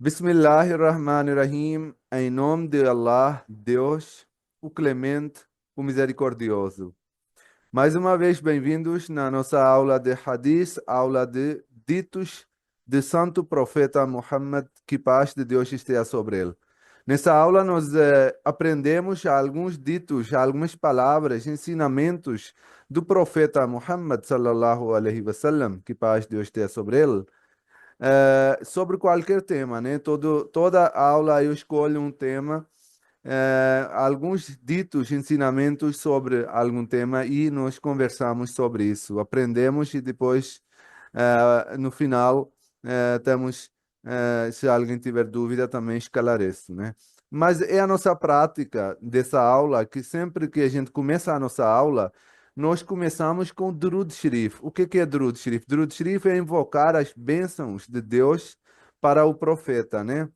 Bismillahirrahmanirrahim, em nome de Allah, Deus, o Clemente, o Misericordioso. Mais uma vez, bem-vindos na nossa aula de Hadith, aula de ditos de Santo Profeta Muhammad, que paz de Deus esteja sobre ele. Nessa aula, nós aprendemos alguns ditos, algumas palavras, ensinamentos do Profeta Muhammad, sallallahu alaihi wasallam, que paz de Deus esteja sobre ele sobre qualquer tema, né? Toda aula eu escolho um tema, alguns ditos, ensinamentos sobre algum tema e nós conversamos sobre isso. Aprendemos e depois, no final, temos, se alguém tiver dúvida, também esclareço, né? Mas é a nossa prática dessa aula que sempre que a gente começa a nossa aula, nós começamos com Durud Sharif. O que é Durud Sharif? Durud Sharif é invocar as bênçãos de Deus para o profeta, né?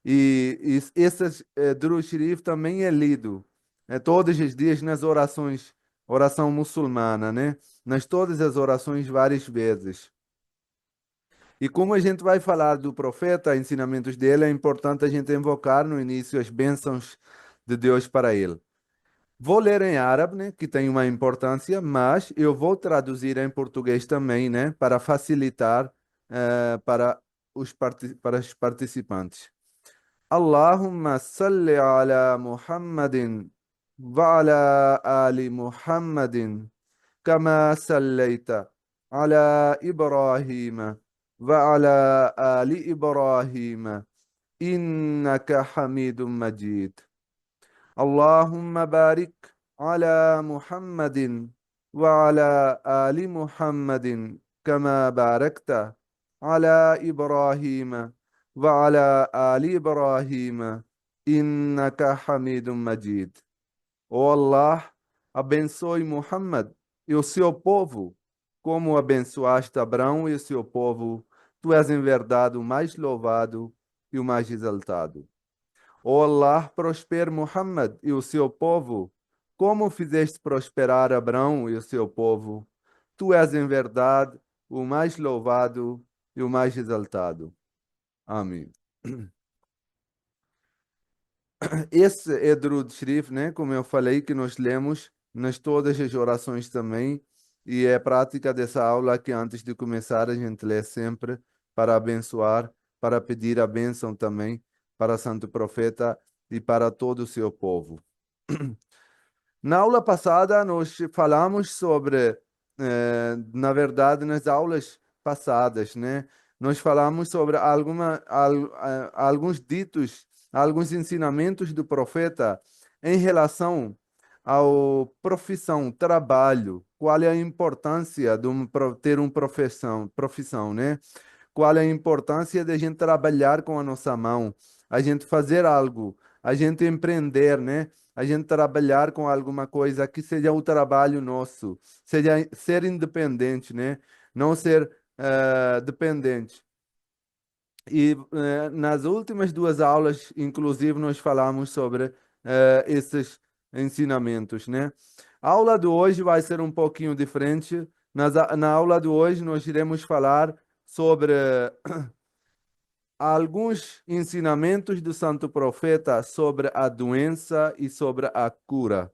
E esse Durud Sharif também é lido todos os dias nas orações, oração muçulmana, né? Nas todas as orações várias vezes. E como a gente vai falar do profeta, ensinamentos dele, é importante a gente invocar no início as bênçãos de Deus para ele. Vou ler em árabe, né, que tem uma importância, mas eu vou traduzir em português também, né, para facilitar para os participantes. Allahumma salli ala Muhammadin wa ala ali Muhammadin kama sallaita ala Ibrahim wa ala ali Ibrahim innaka Hamidum Majid. اللهم بارك على محمد وعلى آل محمد كما باركت على إبراهيم وعلى آل إبراهيم إنك حميد مجيد. Ó Allah, abençoe Muhammad e o seu povo, como abençoaste Abraão e o seu povo. Tu és em verdade o mais louvado e o mais exaltado. Ó Allah, prospere Muhammad e o seu povo, como fizeste prosperar Abraão e o seu povo. Tu és em verdade o mais louvado e o mais exaltado. Amém. Esse é Durud Sharif, né? Como eu falei, que nós lemos nas todas as orações também, e é prática dessa aula que antes de começar a gente lê sempre para abençoar, para pedir a bênção também para Santo Profeta e para todo o seu povo. Na aula passada, nós falamos sobre, na verdade, nas aulas passadas, né? Nós falamos sobre alguns ditos, alguns ensinamentos do profeta em relação ao profissão, trabalho, qual é a importância de ter uma profissão, né? Qual é a importância de a gente trabalhar com a nossa mão, a gente fazer algo, a gente empreender, né? A gente trabalhar com alguma coisa que seja o trabalho nosso, seja ser independente, né? Não ser dependente. E nas últimas duas aulas, inclusive, nós falamos sobre esses ensinamentos, né? A aula de hoje vai ser um pouquinho diferente. Na aula de hoje, nós iremos falar sobre alguns ensinamentos do Santo Profeta sobre a doença e sobre a cura.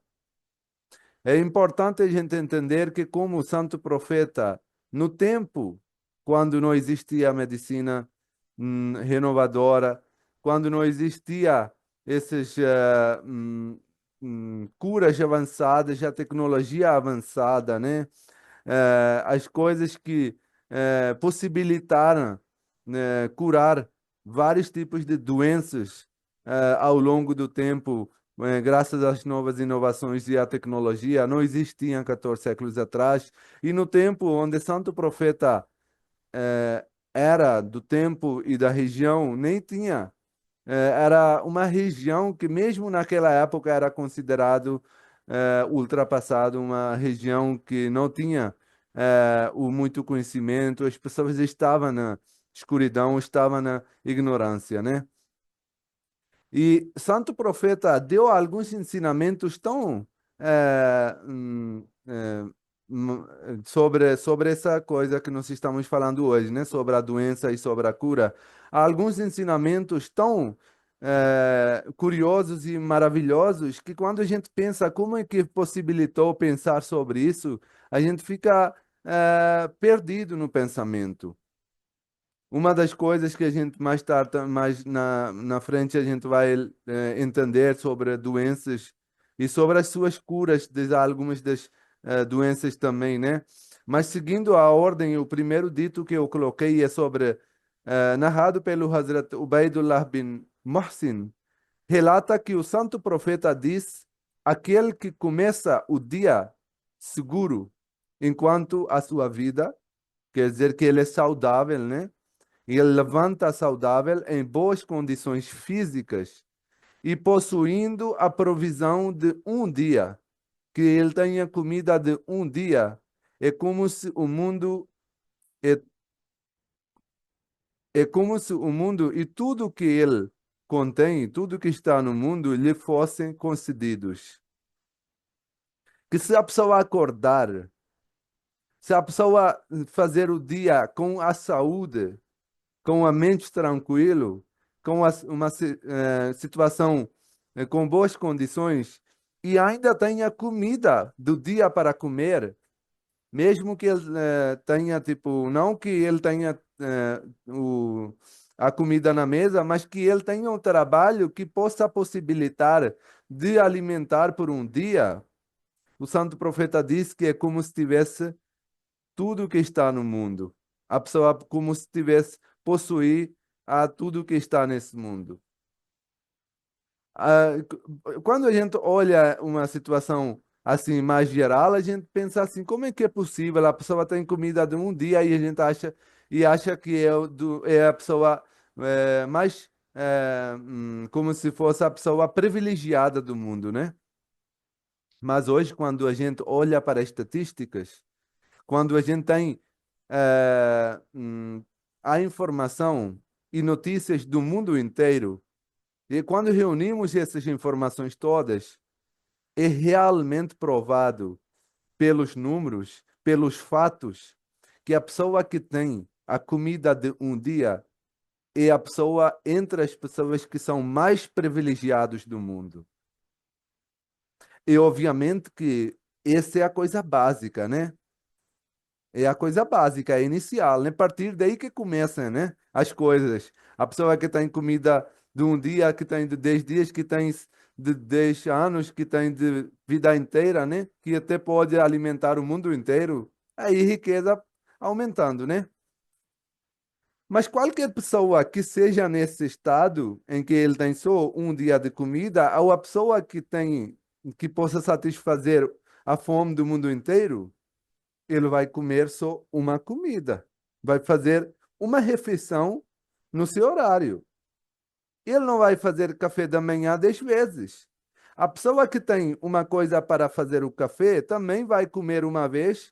É importante a gente entender que, como o Santo Profeta, no tempo, quando não existia a medicina renovadora, quando não existia essas curas avançadas, a tecnologia avançada, né? As coisas que possibilitaram curar vários tipos de doenças ao longo do tempo, graças às novas inovações e à tecnologia, não existiam 14 séculos atrás. E no tempo onde Santo Profeta era do tempo e da região, nem tinha. Era uma região que, mesmo naquela época, era considerado ultrapassado, uma região que não tinha o muito conhecimento, as pessoas estavam na escuridão, estavam na ignorância, né? E Santo Profeta deu alguns ensinamentos tão hum, sobre essa coisa que nós estamos falando hoje, né? Sobre a doença e sobre a cura. há alguns ensinamentos tão curiosos e maravilhosos que quando a gente pensa como é que possibilitou pensar sobre isso, a gente fica perdido no pensamento. Uma das coisas que a gente mais tarde, mais na frente, a gente vai entender sobre doenças e sobre as suas curas de algumas das doenças também, né? Mas seguindo a ordem, o primeiro dito que eu coloquei é sobre, narrado pelo Hazrat Ubaidullah bin Muhsin, relata que o santo profeta diz: aquele que começa o dia seguro enquanto a sua vida, quer dizer que ele é saudável, né? E ele levanta saudável em boas condições físicas e possuindo a provisão de um dia, que ele tenha comida de um dia. É como se o mundo é, é como se o mundo e tudo que ele contém, tudo que está no mundo, lhe fossem concedidos. Que se a pessoa acordar, se a pessoa fazer o dia com a saúde, com a mente tranquilo, com uma situação com boas condições e ainda tenha comida do dia para comer, mesmo que ele tenha, tipo, não que ele tenha a comida na mesa, mas que ele tenha um trabalho que possa possibilitar de alimentar por um dia. O santo profeta diz que é como se tivesse tudo que está no mundo. A pessoa como se tivesse possuir a tudo que está nesse mundo. Quando a gente olha uma situação assim mais geral, a gente pensa assim, como é que é possível? A pessoa tem comida de um dia e a gente acha que é a pessoa mais como se fosse a pessoa privilegiada do mundo, né? Mas hoje, quando a gente olha para as estatísticas, quando a gente tem a informação e notícias do mundo inteiro, e quando reunimos essas informações todas, é realmente provado pelos números, pelos fatos, que a pessoa que tem a comida de um dia é a pessoa entre as pessoas que são mais privilegiadas do mundo. E obviamente que essa é a coisa básica, né? É a coisa básica, é inicial, né? A partir daí que começam, né? As coisas. A pessoa que tem comida de um dia, que tem de 10 dias, que tem de 10 anos, que tem de vida inteira, né? Que até pode alimentar o mundo inteiro. Aí riqueza aumentando, né? Mas qualquer pessoa que seja nesse estado em que ele tem só um dia de comida, ou a pessoa que tem, que possa satisfazer a fome do mundo inteiro, ele vai comer só uma comida, vai fazer uma refeição no seu horário. Ele não vai fazer café da manhã 10 vezes. A pessoa que tem uma coisa para fazer o café também vai comer uma vez.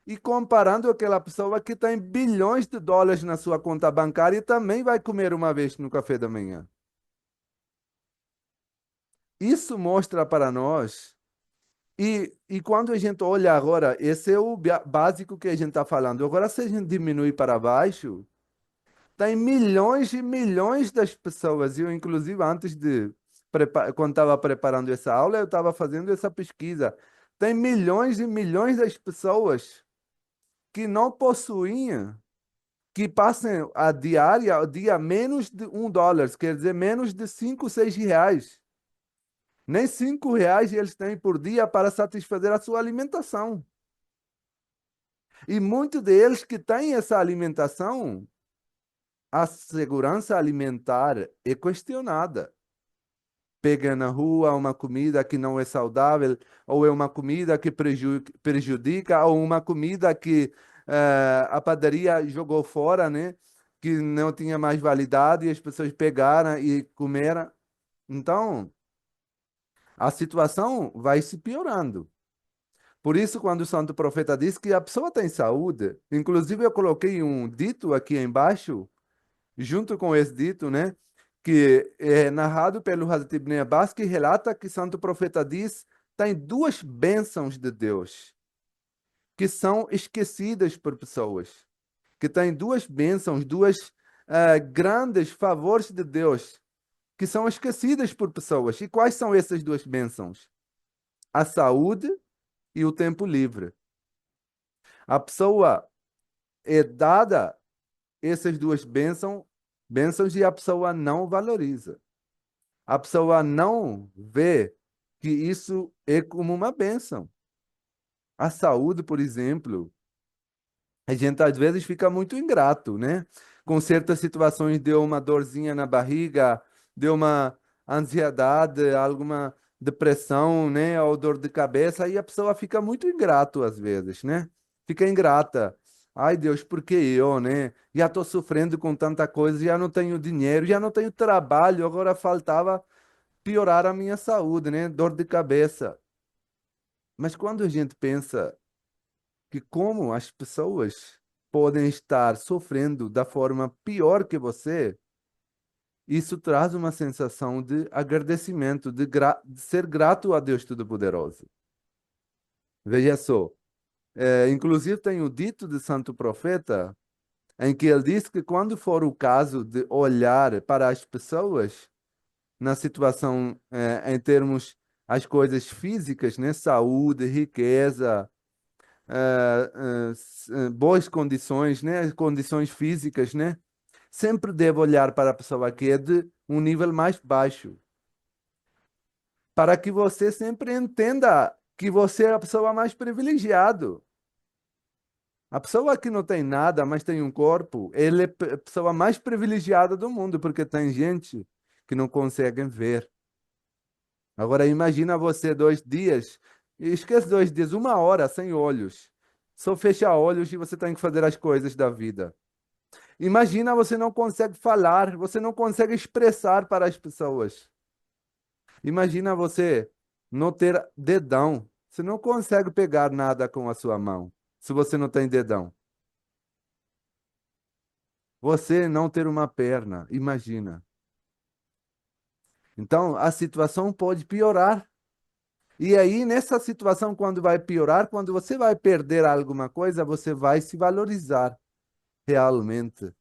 E comparando aquela pessoa que tem bilhões de dólares na sua conta bancária também vai comer uma vez no café da manhã. Isso mostra para nós. E quando a gente olha agora, esse é o básico que a gente está falando. Agora, se a gente diminui para baixo, tem milhões e milhões das pessoas. Eu, inclusive, antes de, quando estava preparando essa aula, eu estava fazendo essa pesquisa. Tem milhões e milhões das pessoas que não possuem, que passam a diária, o dia menos de US$ 1, quer dizer, menos de 5, 6 reais. Nem 5 reais eles têm por dia para satisfazer a sua alimentação. E muitos deles que têm essa alimentação, a segurança alimentar é questionada. Pega na rua uma comida que não é saudável, ou é uma comida que prejudica, ou uma comida que a padaria jogou fora, né? Que não tinha mais validade e as pessoas pegaram e comeram. Então, a situação vai se piorando. Por isso, quando o santo profeta diz que a pessoa tem saúde, inclusive eu coloquei um dito aqui embaixo, junto com esse dito, né? Que é narrado pelo Hazrat Ibn Abbas, que relata que o santo profeta diz tem duas bênçãos de Deus que são esquecidas por pessoas. Que tem duas bênçãos, duas. grandes favores de Deus que são esquecidas por pessoas. E quais são essas duas bênçãos? A saúde e o tempo livre. A pessoa é dada essas duas bênçãos e a pessoa não valoriza. A pessoa não vê que isso é como uma bênção. A saúde, por exemplo, a gente às vezes fica muito ingrato, né? Com certas situações deu uma dorzinha na barriga, deu uma ansiedade, alguma depressão, né? Ou dor de cabeça, e a pessoa fica muito ingrato às vezes, né? Fica ingrata. Ai, Deus, por que eu, né? Já estou sofrendo com tanta coisa, já não tenho dinheiro, já não tenho trabalho, agora faltava piorar a minha saúde, né? Dor de cabeça. Mas quando a gente pensa que como as pessoas podem estar sofrendo da forma pior que você, isso traz uma sensação de agradecimento, de ser grato a Deus Todo-Poderoso. Veja só, inclusive tem o dito de Santo Profeta, em que ele diz que quando for o caso de olhar para as pessoas na situação, em termos as coisas físicas, né, saúde, riqueza, boas condições, né? Condições físicas, né? Sempre devo olhar para a pessoa que é de um nível mais baixo, para que você sempre entenda que você é a pessoa mais privilegiada. A pessoa que não tem nada, mas tem um corpo, ele é a pessoa mais privilegiada do mundo, porque tem gente que não consegue ver. Agora imagina você 2 dias, e esquece 2 dias, 1 hora sem olhos. Só fecha olhos e você tem que fazer as coisas da vida. Imagina você não consegue falar, você não consegue expressar para as pessoas. Imagina você não ter dedão. Você não consegue pegar nada com a sua mão, se você não tem dedão. Você não ter uma perna, imagina. Então, a situação pode piorar. E aí, nessa situação, quando vai piorar, quando você vai perder alguma coisa, você vai se valorizar realmente.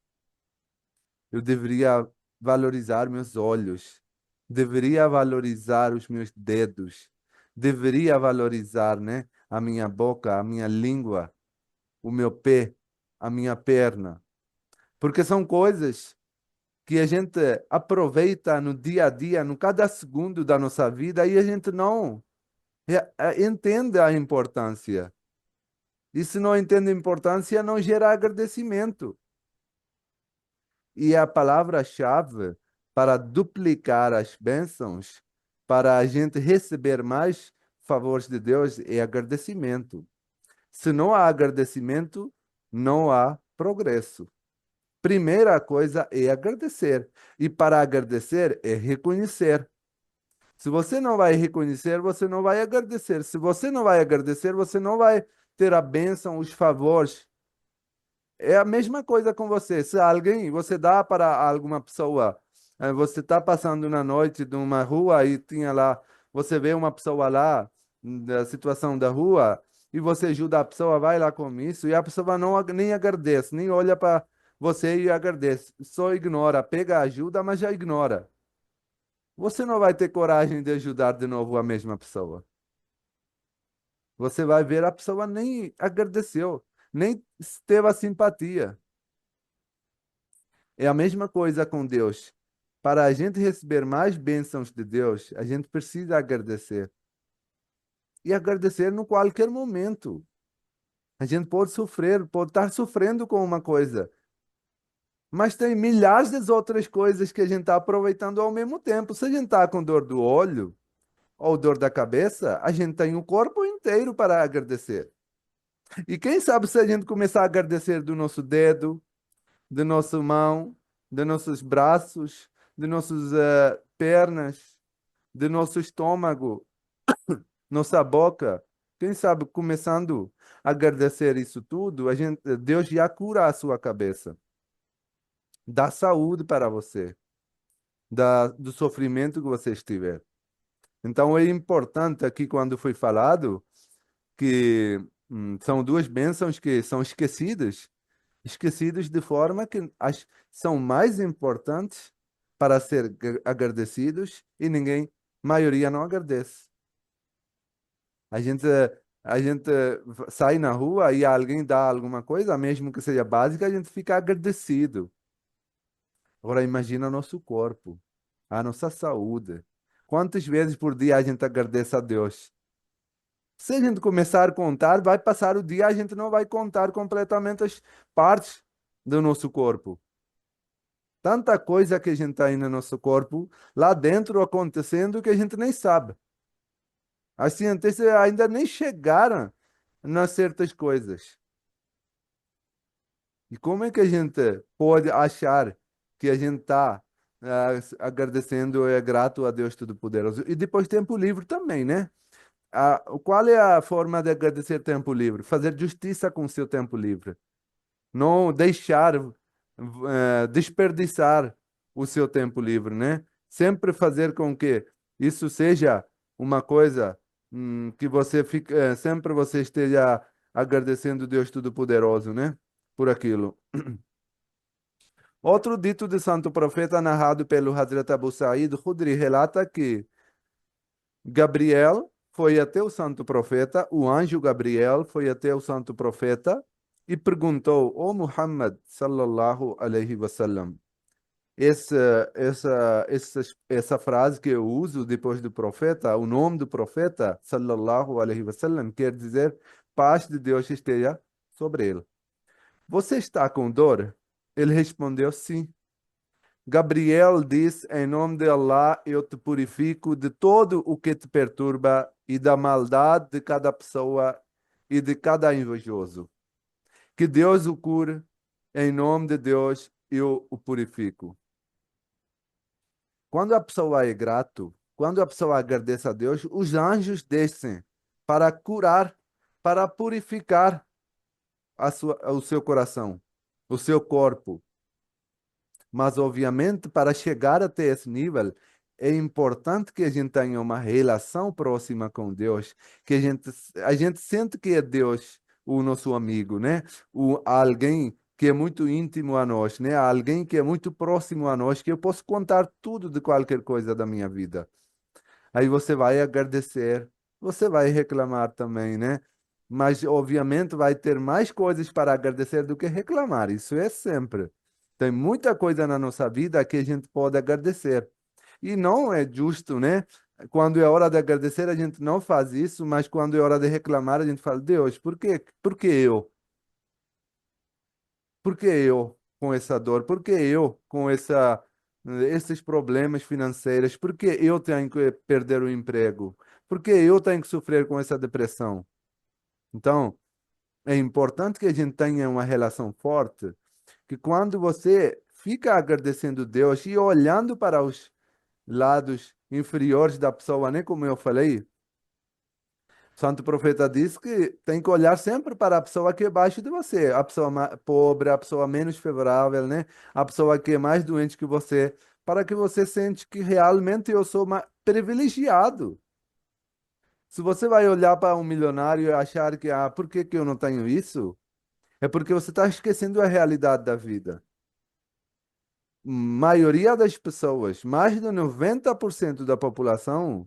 Eu deveria valorizar meus olhos, deveria valorizar os meus dedos, deveria valorizar, né, a minha boca, a minha língua, o meu pé, a minha perna, porque são coisas que a gente aproveita no dia a dia, no cada segundo da nossa vida e a gente não entende a importância. E se não entende a importância, não gera agradecimento. E a palavra-chave para duplicar as bênçãos, para a gente receber mais favores de Deus, é agradecimento. Se não há agradecimento, não há progresso. Primeira coisa é agradecer. E para agradecer é reconhecer. Se você não vai reconhecer, você não vai agradecer. Se você não vai agradecer, você não vai ter a bênção, os favores. É a mesma coisa com você. Se alguém, você dá para alguma pessoa, você está passando na noite numa rua e tinha lá, você vê uma pessoa lá, da situação da rua, e você ajuda a pessoa, vai lá com isso, e a pessoa não nem agradece, nem olha para você e agradece, só ignora, pega a ajuda, mas já ignora. Você não vai ter coragem de ajudar de novo a mesma pessoa. Você vai ver a pessoa nem agradeceu, nem teve a simpatia. É a mesma coisa com Deus. Para a gente receber mais bênçãos de Deus, a gente precisa agradecer. E agradecer no qualquer momento. A gente pode sofrer, pode estar sofrendo com uma coisa, mas tem milhares de outras coisas que a gente está aproveitando ao mesmo tempo. Se a gente está com dor do olho ou dor da cabeça, a gente tem o corpo inteiro para agradecer. E quem sabe se a gente começar a agradecer do nosso dedo, de nossa mão, de nossos braços, de nossas pernas, de nosso estômago, nossa boca. Quem sabe, começando a agradecer isso tudo, Deus já cura a sua cabeça, dá saúde para você, do sofrimento que você estiver. Então é importante aqui quando foi falado que são duas bênçãos que são esquecidas. Esquecidos de forma que são mais importantes para ser agradecidos e ninguém, maioria não agradece. A gente, a gente sai na rua e alguém dá alguma coisa, mesmo que seja básica, a gente fica agradecido. Agora imagina nosso corpo, a nossa saúde. Quantas vezes por dia a gente agradece a Deus? Se a gente começar a contar, vai passar o dia, a gente não vai contar completamente as partes do nosso corpo. Tanta coisa que a gente tem no nosso corpo, lá dentro acontecendo que a gente nem sabe. As cientistas ainda nem chegaram nas certas coisas. E como é que a gente pode achar que a gente está agradecendo e é grato a Deus Todo-Poderoso? E depois tempo livre também, né? Qual é a forma de agradecer tempo livre? Fazer justiça com o seu tempo livre. Não deixar desperdiçar o seu tempo livre, né? Sempre fazer com que isso seja uma coisa que você fique, sempre você esteja agradecendo Deus Todo-Poderoso, né? Por aquilo. Outro dito de santo profeta narrado pelo Hazrat Abu Sa'id Khudri relata que Gabriel foi até o santo profeta, o anjo Gabriel foi até o santo profeta e perguntou: "Ó Muhammad sallallahu alaihi wasallam, essa frase que eu uso depois do profeta, o nome do profeta sallallahu alaihi wasallam quer dizer paz de Deus esteja sobre ele. Você está com dor?" Ele respondeu: "Sim." Gabriel diz: "Em nome de Allah, eu te purifico de todo o que te perturba e da maldade de cada pessoa e de cada invejoso. Que Deus o cure, em nome de Deus, eu o purifico." Quando a pessoa é grato, quando a pessoa agradece a Deus, os anjos descem para curar, para purificar o seu coração, o seu corpo. Mas, obviamente, para chegar até esse nível, é importante que a gente tenha uma relação próxima com Deus, que a gente sente que é Deus o nosso amigo, né? Alguém que é muito íntimo a nós, né? Alguém que é muito próximo a nós, que eu posso contar tudo de qualquer coisa da minha vida. Aí você vai agradecer, você vai reclamar também, né? Mas, obviamente, vai ter mais coisas para agradecer do que reclamar. Isso é sempre. Tem muita coisa na nossa vida que a gente pode agradecer. E não é justo, né? Quando é hora de agradecer, a gente não faz isso, mas quando é hora de reclamar, a gente fala: "Deus, por quê? Por que eu? Por que eu com essa dor? Por que eu com esses problemas financeiros? Por que eu tenho que perder o emprego? Por que eu tenho que sofrer com essa depressão?" Então, é importante que a gente tenha uma relação forte, que quando você fica agradecendo Deus e olhando para os lados inferiores da pessoa, né? Como eu falei, o santo profeta diz que tem que olhar sempre para a pessoa que é abaixo de você, a pessoa pobre, a pessoa menos favorável, né? A pessoa que é mais doente que você, para que você sente que realmente eu sou mais privilegiado. Se você vai olhar para um milionário e achar que, por que que eu não tenho isso? É porque você está esquecendo a realidade da vida. Maioria das pessoas, mais de 90% da população,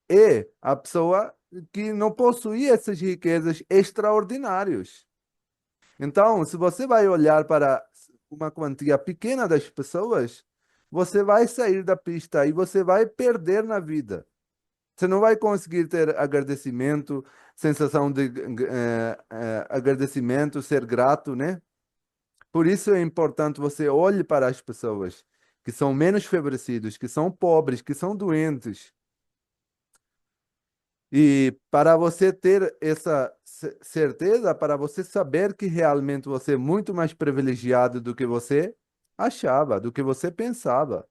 é a pessoa que não possui essas riquezas extraordinárias. Então, se você vai olhar para uma quantia pequena das pessoas, você vai sair da pista e você vai perder na vida. Você não vai conseguir ter agradecimento, sensação de agradecimento, ser grato, né? Por isso é importante você olhe para as pessoas que são menos favorecidos, que são pobres, que são doentes. E para você ter essa certeza, para você saber que realmente você é muito mais privilegiado do que você achava, do que você pensava.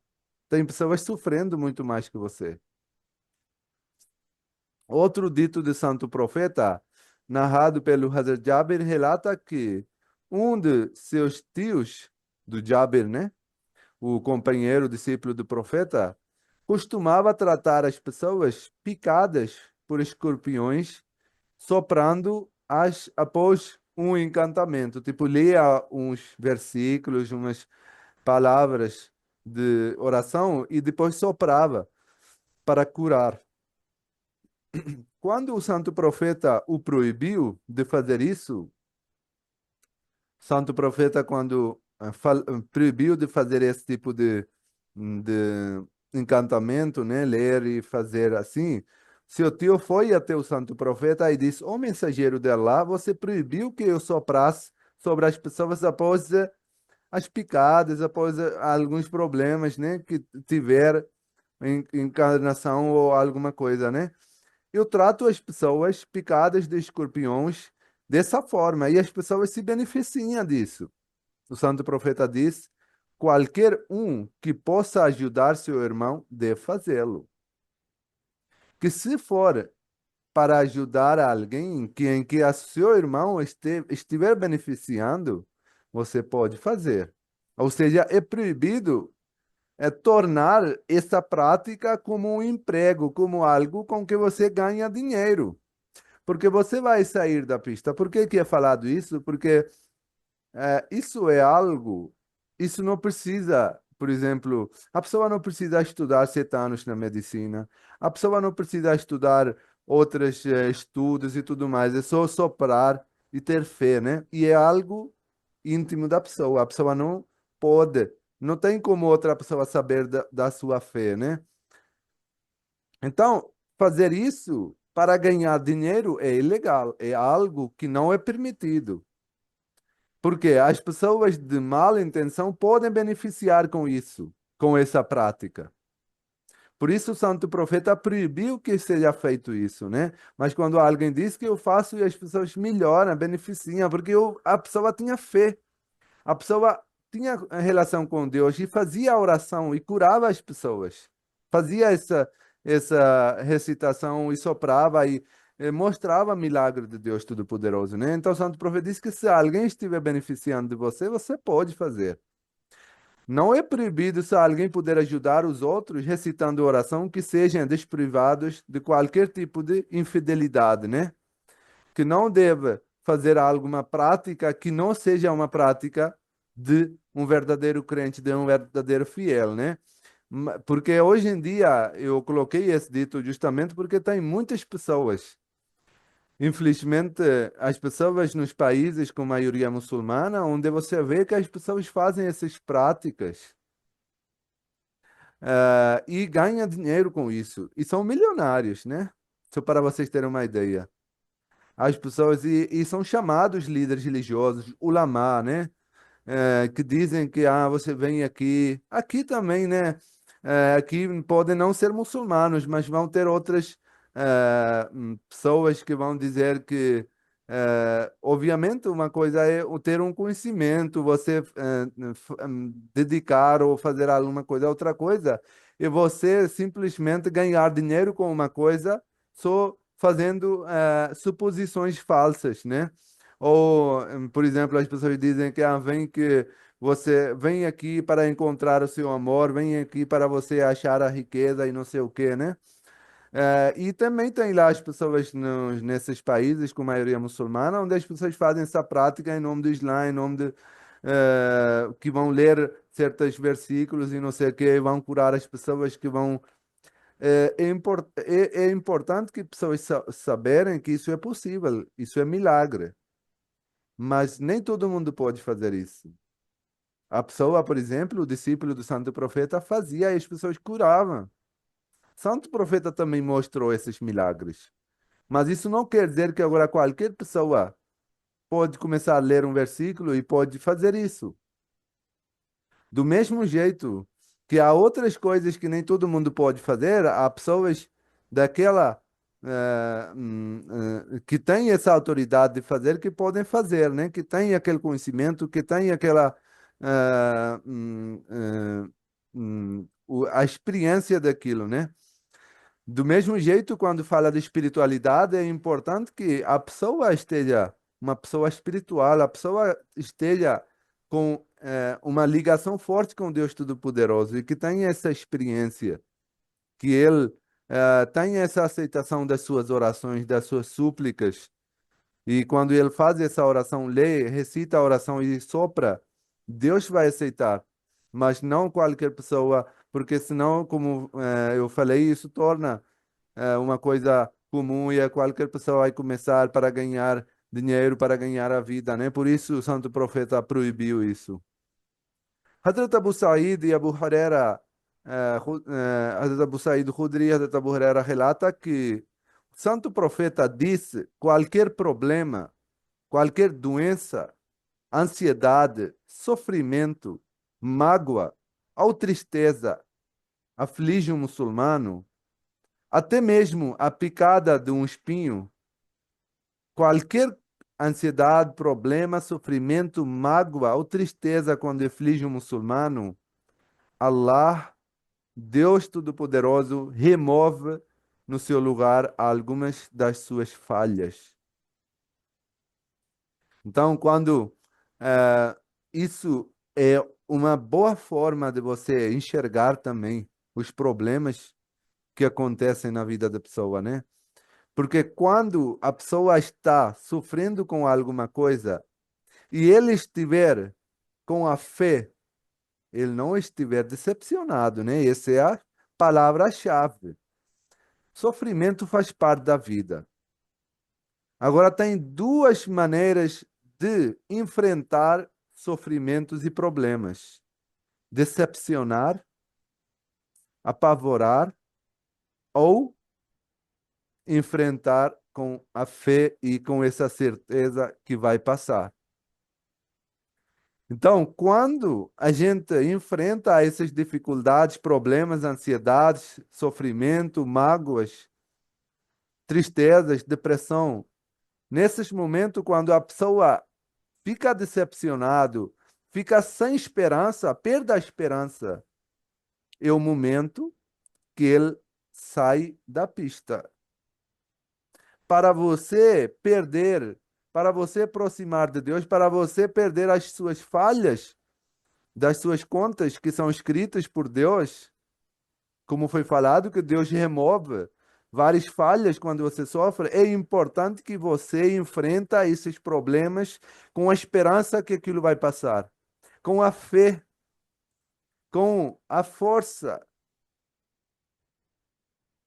Tem pessoas sofrendo muito mais que você. Outro dito de santo profeta, narrado pelo Hazrat Jabir, relata que um de seus tios, do Jabir, né? O companheiro discípulo do profeta, costumava tratar as pessoas picadas por escorpiões, soprando-as após um encantamento, tipo, lia uns versículos, umas palavras de oração e depois soprava para curar. Quando o santo profeta o proibiu de fazer isso, santo profeta, quando proibiu de fazer esse tipo de encantamento, né? Ler e fazer assim. Seu tio foi até o santo profeta e disse: Ó mensageiro de Allah, você proibiu que eu soprasse sobre as pessoas após as picadas, após alguns problemas, né? Que tiver em encarnação ou alguma coisa, né? Eu trato as pessoas picadas de escorpiões dessa forma e as pessoas se beneficiam disso. O santo profeta diz: qualquer um que possa ajudar seu irmão deve fazê-lo. Que se for para ajudar alguém em que a seu irmão estiver beneficiando, você pode fazer. Ou seja, é proibido tornar essa prática como um emprego, como algo com que você ganha dinheiro. Porque você vai sair da pista. Por que que é falado isso? Porque isso é algo, isso não precisa, por exemplo, a pessoa não precisa estudar 7 anos na medicina, a pessoa não precisa estudar outros estudos e tudo mais, é só soprar e ter fé, né? E é algo íntimo da pessoa, a pessoa não pode, não tem como outra pessoa saber da sua fé, né? Então, fazer isso para ganhar dinheiro é ilegal, é algo que não é permitido. Porque as pessoas de má intenção podem beneficiar com isso, com essa prática. Por isso o santo profeta proibiu que seja feito isso, né? Mas quando alguém diz que eu faço e as pessoas melhoram, beneficiam, porque a pessoa tinha fé, a pessoa tinha relação com Deus e fazia a oração e curava as pessoas. Fazia essa recitação e soprava e mostrava milagre de Deus Todo-Poderoso, né? Então o santo profeta diz que se alguém estiver beneficiando de você, você pode fazer. Não é proibido se alguém puder ajudar os outros recitando oração que sejam desprivados de qualquer tipo de infidelidade, né? Que não deve fazer alguma prática que não seja uma prática de um verdadeiro crente, de um verdadeiro fiel, né? Porque hoje em dia eu coloquei esse dito justamente porque tem muitas pessoas. Infelizmente, as pessoas nos países com maioria muçulmana, onde você vê que as pessoas fazem essas práticas, e ganham dinheiro com isso. E são milionários, né? Só para vocês terem uma ideia. As pessoas, e são chamados líderes religiosos, ulama, né? Que dizem que você vem aqui. Aqui também, né? Aqui podem não ser muçulmanos, mas vão ter outras pessoas que vão dizer que, obviamente, uma coisa é o ter um conhecimento, você dedicar ou fazer alguma coisa, outra coisa é você simplesmente ganhar dinheiro com uma coisa só fazendo suposições falsas, né? Ou, por exemplo, as pessoas dizem que vem que você vem aqui para encontrar o seu amor, vem aqui para você achar a riqueza e não sei o quê, né? E também tem lá as pessoas nesses países com maioria muçulmana, onde as pessoas fazem essa prática em nome do Islã, em nome de que vão ler certos versículos e não sei o quê, e vão curar as pessoas que vão. É importante que pessoas saberem que isso é possível, isso é milagre. Mas nem todo mundo pode fazer isso. A pessoa, por exemplo, o discípulo do santo profeta fazia e as pessoas curavam. Santo profeta também mostrou esses milagres. Mas isso não quer dizer que agora qualquer pessoa pode começar a ler um versículo e pode fazer isso. Do mesmo jeito que há outras coisas que nem todo mundo pode fazer, há pessoas daquela que têm essa autoridade de fazer que podem fazer, né? Que têm aquele conhecimento, que têm aquela a experiência daquilo, né? Do mesmo jeito, quando fala de espiritualidade, é importante que a pessoa esteja, uma pessoa espiritual, a pessoa esteja com uma ligação forte com Deus Todo-Poderoso e que tenha essa experiência, que ele tenha essa aceitação das suas orações, das suas súplicas, E quando ele faz essa oração, lê, recita a oração e sopra, Deus vai aceitar. Mas não qualquer pessoa, porque senão, como eu falei, isso torna uma coisa comum e a qualquer pessoa vai começar para ganhar dinheiro, para ganhar a vida, né? Por isso o santo profeta proibiu isso. Hazrat Abu Sa'id e Abu Huraira, Hazrat Abu Sa'id Khudri e Hazrat Abu Huraira relata que o santo profeta disse qualquer problema, qualquer doença, ansiedade, sofrimento, mágoa ou tristeza aflige um muçulmano, até mesmo a picada de um espinho, qualquer ansiedade, problema, sofrimento, mágoa ou tristeza quando aflige um muçulmano, Allah, Deus Todo-Poderoso, remove no seu lugar algumas das suas falhas. Então, quando isso é uma boa forma de você enxergar também os problemas que acontecem na vida da pessoa, né? Porque quando a pessoa está sofrendo com alguma coisa e ele estiver com a fé, ele não estiver decepcionado, né? Essa é a palavra-chave. Sofrimento faz parte da vida. Agora, tem duas maneiras de enfrentar sofrimentos e problemas: decepcionar, apavorar ou enfrentar com a fé e com essa certeza que vai passar. Então, quando a gente enfrenta essas dificuldades, problemas, ansiedades, sofrimento, mágoas, tristezas, depressão, nesses momentos, quando a pessoa fica decepcionado, fica sem esperança, perde a esperança, é o momento que ele sai da pista. Para você perder, para você aproximar de Deus, para você perder as suas falhas das suas contas que são escritas por Deus, como foi falado, que Deus remove várias falhas quando você sofre, é importante que você enfrenta esses problemas com a esperança que aquilo vai passar, com a fé, com a força.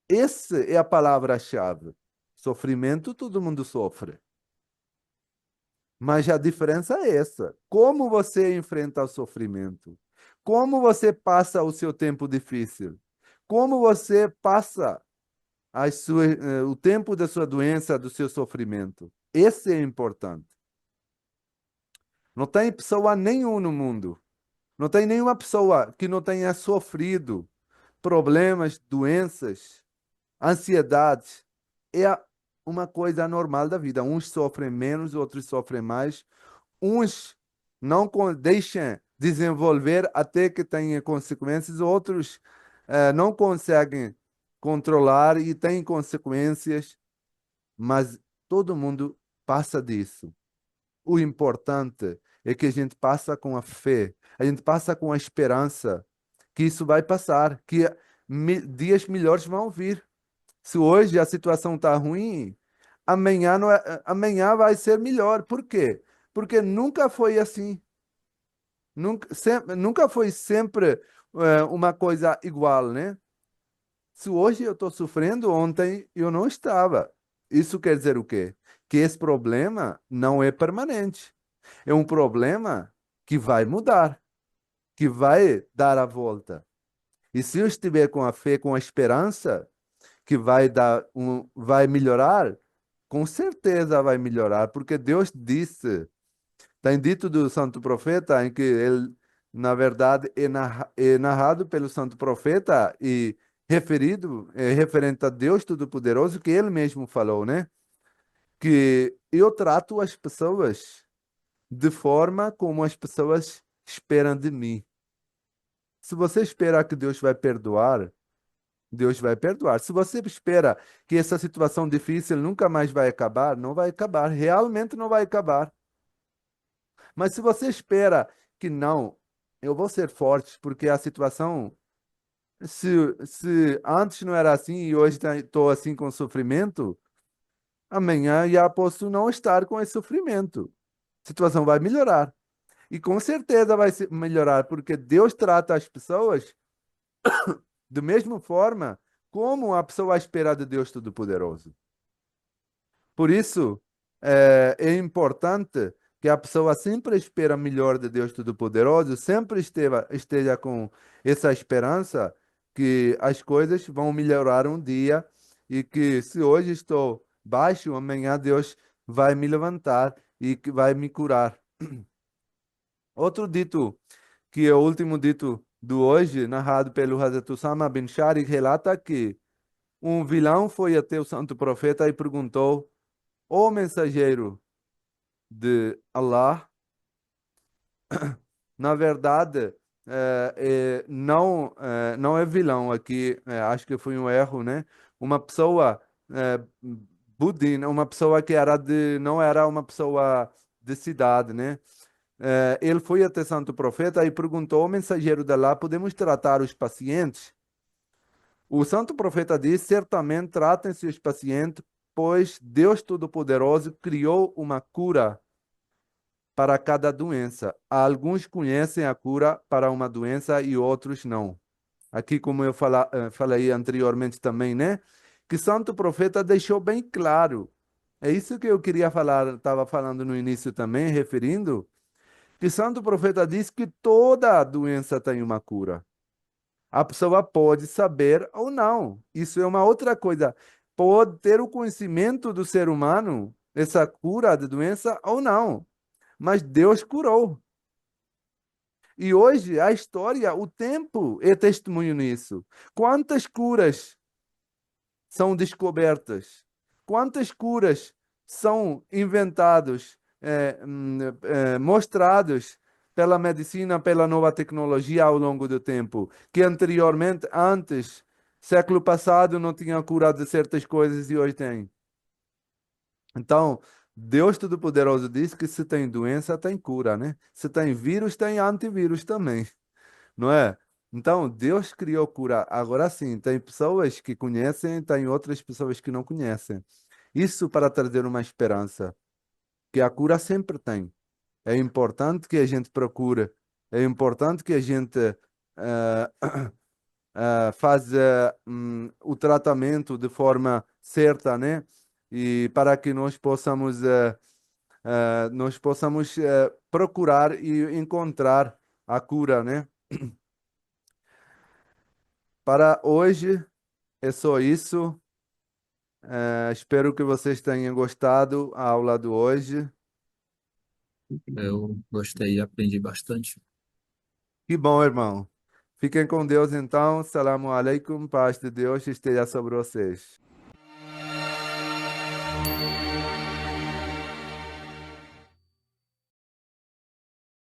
Essa é a palavra-chave. Sofrimento, todo mundo sofre. Mas a diferença é essa. Como você enfrenta o sofrimento? Como você passa o seu tempo difícil? Como você passa o tempo da sua doença, do seu sofrimento? Esse é importante. Não tem pessoa nenhuma no mundo, não tem nenhuma pessoa que não tenha sofrido problemas, doenças, ansiedades. É uma coisa normal da vida. Uns sofrem menos, outros sofrem mais. Uns não deixam desenvolver até que tenha consequências, outros não conseguem controlar e têm consequências, mas todo mundo passa disso. O importante é que a gente passa com a fé, a gente passa com a esperança que isso vai passar, que dias melhores vão vir. Se hoje a situação está ruim, amanhã, não amanhã vai ser melhor. Por quê? Porque nunca foi assim. Nunca foi sempre uma coisa igual, né? Se hoje eu estou sofrendo, ontem eu não estava. Isso quer dizer o quê? Que esse problema não é permanente. É um problema que vai mudar, que vai dar a volta. E se eu estiver com a fé, com a esperança que vai melhorar, com certeza vai melhorar, porque Deus disse. Tem dito do santo profeta em que ele, na verdade, é narrado pelo santo profeta e referido, é referente a Deus Todo-Poderoso, que ele mesmo falou, né? Que eu trato as pessoas de forma como as pessoas esperam de mim. Se você espera que Deus vai perdoar, Deus vai perdoar. Se você espera que essa situação difícil nunca mais vai acabar, não vai acabar. Realmente não vai acabar. Mas se você espera que não, eu vou ser forte, porque a situação, se antes não era assim e hoje estou assim com sofrimento, amanhã já posso não estar com esse sofrimento. A situação vai melhorar. E com certeza vai melhorar, porque Deus trata as pessoas da mesma forma como a pessoa espera de Deus Todo-Poderoso. Por isso, é importante que a pessoa sempre espera melhor de Deus Todo-Poderoso, sempre esteja com essa esperança que as coisas vão melhorar um dia e que se hoje estou baixo, amanhã Deus vai me levantar e que vai me curar. Outro dito, que é o último dito do hoje, narrado pelo Hazrat Usama bin Sharik, relata que um vilão foi até o santo profeta e perguntou: Ó mensageiro de Allah, na verdade, não é vilão aqui, acho que foi um erro, né? Uma pessoa budina, uma pessoa que não era uma pessoa de cidade, né? Ele foi até Santo Profeta e perguntou ao mensageiro de Allah, podemos tratar os pacientes? O Santo Profeta disse, certamente tratem-se os pacientes, pois Deus Todo-Poderoso criou uma cura para cada doença. Alguns conhecem a cura para uma doença e outros não. Aqui, como eu falei anteriormente também, né? Que Santo Profeta deixou bem claro. É isso que eu queria falar, estava falando no início também, referindo, que Santo Profeta diz que toda doença tem uma cura. A pessoa pode saber ou não. Isso é uma outra coisa. Pode ter o conhecimento do ser humano, essa cura de doença ou não. Mas Deus curou. E hoje a história, o tempo é testemunho nisso. Quantas curas são descobertas? Quantas curas são inventados, mostrados pela medicina, pela nova tecnologia ao longo do tempo, que anteriormente, antes, século passado, não tinha cura de certas coisas e hoje tem. Então, Deus Todo-Poderoso diz que se tem doença, tem cura, né? Se tem vírus, tem antivírus também, não é? Então, Deus criou cura. Agora sim, tem pessoas que conhecem, tem outras pessoas que não conhecem. Isso para trazer uma esperança, que a cura sempre tem. É importante que a gente procure, é importante que a gente eh, faça o tratamento de forma certa, né? E para que nós possamos procurar e encontrar a cura, né? Para hoje é só isso. Espero que vocês tenham gostado da aula de hoje. Eu gostei e aprendi bastante. Que bom, irmão. Fiquem com Deus então. Salamu alaikum. Paz de Deus esteja sobre vocês.